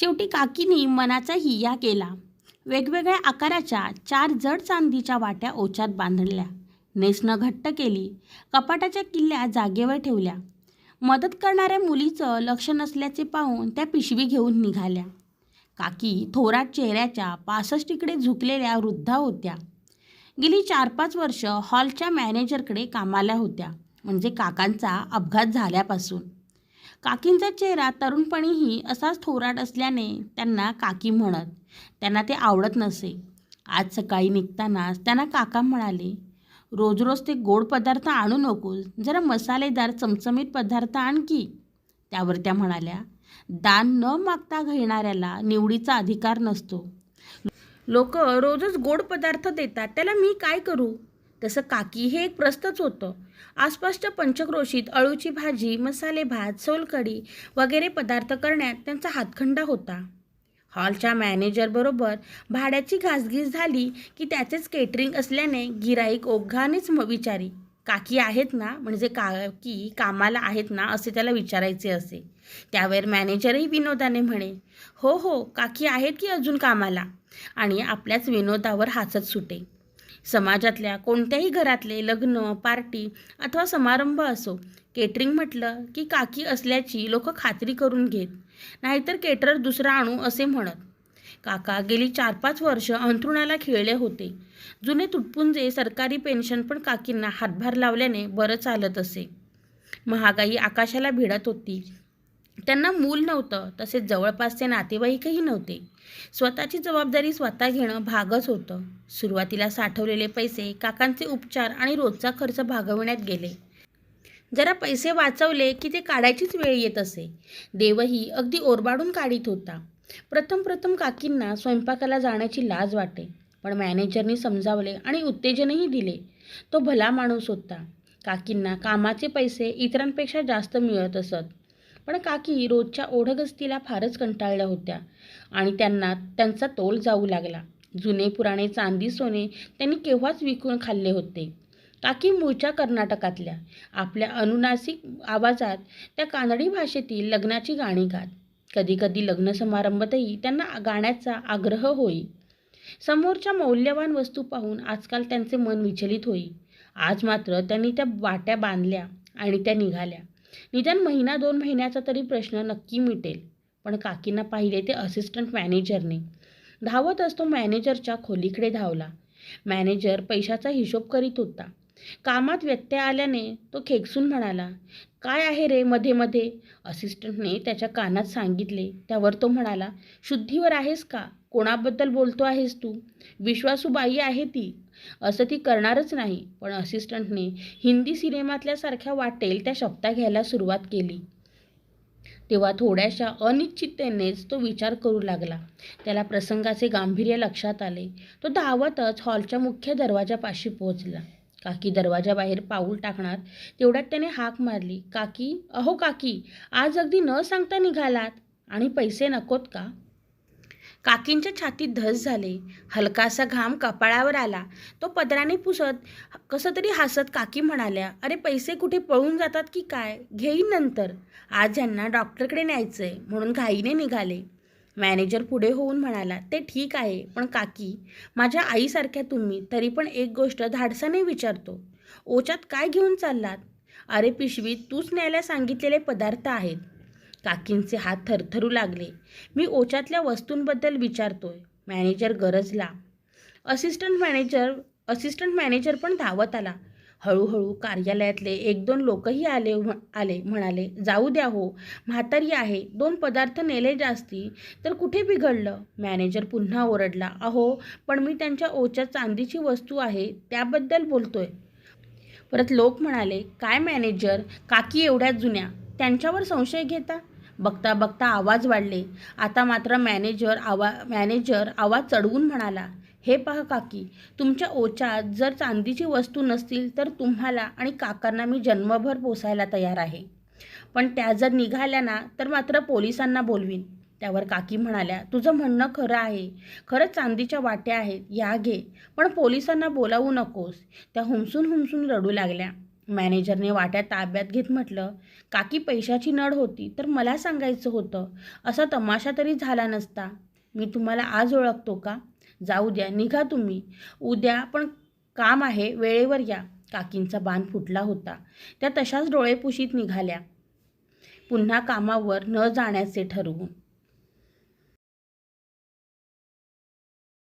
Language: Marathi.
शेवटी काकीनी मनाचा हिया केला. वेगवेगळ्या आकाराच्या 4 जड चांदीच्या वाट्या ओच्यात बांधल्या, नेसणं घट्ट केली, कपाटाच्या किल्ल्या जागेवर ठेवल्या. मदत करणाऱ्या मुलीचं लक्ष नसल्याचे पाहून त्या पिशवी घेऊन निघाल्या. काकी थोरात चेहऱ्याच्या 65कडे झुकलेल्या वृद्धा होत्या. गेली 4-5 वर्ष हॉलच्या मॅनेजरकडे कामाला होत्या, म्हणजे काकांचा अपघात झाल्यापासून. काकींचा चेहरा तरुणपणीही असाच थोराट असल्याने त्यांना काकी म्हणत. त्यांना ते आवडत नसे. आज सकाळी निघतानाच त्यांना काका म्हणाले, रोज रोज ते गोड पदार्थ आणू नकोस, जरा मसालेदार चमचमीत पदार्थ आण की. त्यावर त्या म्हणाल्या, दान न मागता घेणाऱ्याला निवडीचा अधिकार नसतो. लोक रोजच गोड पदार्थ देतात, त्याला मी काय करू. तसं काकी हे एक प्रस्तच होतं. आसपासच्या पंचक्रोशीत अळूची भाजी, मसाले भात, सोलकढी वगैरे पदार्थ करण्यात त्यांचा हातखंडा होता. हॉलच्या मॅनेजरबरोबर भाड्याची घासघीस झाली की त्याचेच केटरिंग असल्याने गिराईक ओघानेच विचारी, काकी आहेत ना, म्हणजे काकी कामाला आहेत ना असे त्याला विचारायचे असे. त्यावेळेस मॅनेजरही विनोदाने म्हणे, हो हो काकी आहेत की अजून कामाला, आणि आपल्याच विनोदावर हसत सुटे. समाजातल्या कोणत्याही घरातले लग्न, पार्टी अथवा समारंभ असो, केटरिंग म्हटलं की काकी असल्याची लोक खात्री करून घेत, नाहीतर केटरर दुसरा आणू असे म्हणत. काका गेली 4-5 वर्ष अंथरुणाला खिळले होते. जुने तुटपुंजे सरकारी पेन्शन पण काकींना हातभार लावल्याने बरं चालत असे. महागाई आकाशाला भिडत होती. त्यांना मूल नव्हतं, तसेच जवळपासचे नातेवाईकही नव्हते. स्वतःची जबाबदारी स्वतः घेणं भागच होतं. सुरुवातीला साठवलेले पैसे काकांचे उपचार आणि रोजचा खर्च भागविण्यात गेले. जरा पैसे वाचवले की ते काढायचीच वेळ येत असे. देवही अगदी ओरबाडून काढीत होता. प्रथम काकींना स्वयंपाकाला जाण्याची लाज वाटे, पण मॅनेजरनी समजावले आणि उत्तेजनही दिले. तो भला माणूस होता. काकींना कामाचे पैसे इतरांपेक्षा जास्त मिळत असत, पण काकी रोजच्या ओढगस्तीला फारच कंटाळल्या होत्या आणि त्यांना त्यांचा तोल जाऊ लागला. जुने पुराणे चांदी सोने त्यांनी केव्हाच विकून खाल्ले होते. काकी मूळच्या कर्नाटकातल्या. आपल्या अनुनासिक आवाजात त्या कानडी भाषेतील लग्नाची गाणी गात. कधीकधी लग्न समारंभातही त्यांना गाण्याचा आग्रह होई. समोरच्या मौल्यवान वस्तू पाहून आजकाल त्यांचे मन विचलित होई. आज मात्र त्यांनी त्या वाट्या बांधल्या आणि त्या निघाल्या. निदान 1-2 महिन्याचा तरी प्रश्न नक्की मिटेल. पण काकींना पाहिले ते असिस्टंट मॅनेजरने. धावतच तो मॅनेजरच्या खोलीकडे धावला. मॅनेजर पैशाचा हिशोब करीत होता. कामात व्यत्यय आल्याने तो खेकसून म्हणाला, काय आहे रे मध्ये मध्ये. असिस्टंटने त्याच्या कानात सांगितले. त्यावर तो म्हणाला, शुद्धीवर आहेस का. कोणाबद्दल बोलतो आहेस तू. विश्वासू बाई आहे ती, असं ती करणारच नाही. पण असिस्टंटने हिंदी सिनेमातल्यासारख्या वाटेल त्या शब्दा घ्यायला सुरुवात केली. तेव्हा थोड्याशा अनिश्चिततेनेच तो विचार करू लागला. त्याला प्रसंगाचे गांभीर्य लक्षात आले. तो धावतच हॉलच्या मुख्य दरवाजापाशी पोहोचला. काकी दरवाजाबाहेर पाऊल टाकणार तेवढ्यात त्याने हाक मारली, काकी, अहो काकी, आज अगदी न सांगता निघालात. आणि पैसे नकोत का. काकींच्या छातीत धस झाले. हलकासा घाम कपाळावर आला. तो पदराने पुसत कसं तरी हसत काकी म्हणाल्या, अरे पैसे कुठे पळून जातात की काय, घेईन नंतर. आज यांना डॉक्टरकडे न्यायचंय म्हणून घाईने निघाले. मॅनेजर पुढे होऊन म्हणाला, ते ठीक आहे, पण काकी, माझ्या आईसारख्या तुम्ही तरी पण एक गोष्ट धाडसाने विचारतो, ओच्यात काय घेऊन चाललात. अरे पिशवीत तूच न्यायला सांगितलेले पदार्थ आहेत. काकींचे हात थरथरू लागले. मी ओच्यातल्या वस्तूंबद्दल विचारतोय. मॅनेजर गरजला. असिस्टंट मॅनेजर पण धावत आला. हळूहळू कार्यालयातले 1-2 लोकही आले म्हणाले, जाऊ द्या हो, म्हातारी आहे, 2 पदार्थ नेले जास्ती तर कुठे बिघडलं. मॅनेजर पुन्हा ओरडला, अहो पण मी त्यांच्या ओच्यात चांदीची वस्तू आहे त्याबद्दल बोलतोय. परत लोक म्हणाले, काय मॅनेजर, काकी एवढ्याच जुन्या, त्यांच्यावर संशय घेता. बघता बघता आवाज वाढले. आता मात्र मॅनेजर आवाज चढवून म्हणाला, हे पहा काकी, तुमच्या ओच्यात जर चांदीची वस्तू नसतील तर तुम्हाला आणि काकांना मी जन्मभर पोसायला तयार आहे, पण त्या जर निघाल्या ना तर मात्र पोलिसांना बोलवीन. त्यावर काकी म्हणाल्या, तुझं म्हणणं खरं आहे, खरंच चांदीच्या वाट्या आहेत, या घे, पण पोलिसांना बोलावू नकोस. त्या हुमसून रडू लागल्या. मॅनेजरने वाट्या ताब्यात घेत म्हटलं, काकी पैशाची नड होती तर मला सांगायचं होतं. असा तमाशा तरी झाला नसता. मी तुम्हाला आज ओळखतो का? जाऊ द्या, निघा तुम्ही. उद्या पण काम आहे, वेळेवर या. काकींचा बाण फुटला होता. त्या तशाच डोळे पुशीत निघाल्या, पुन्हा कामावर न जाण्याचे ठरवून.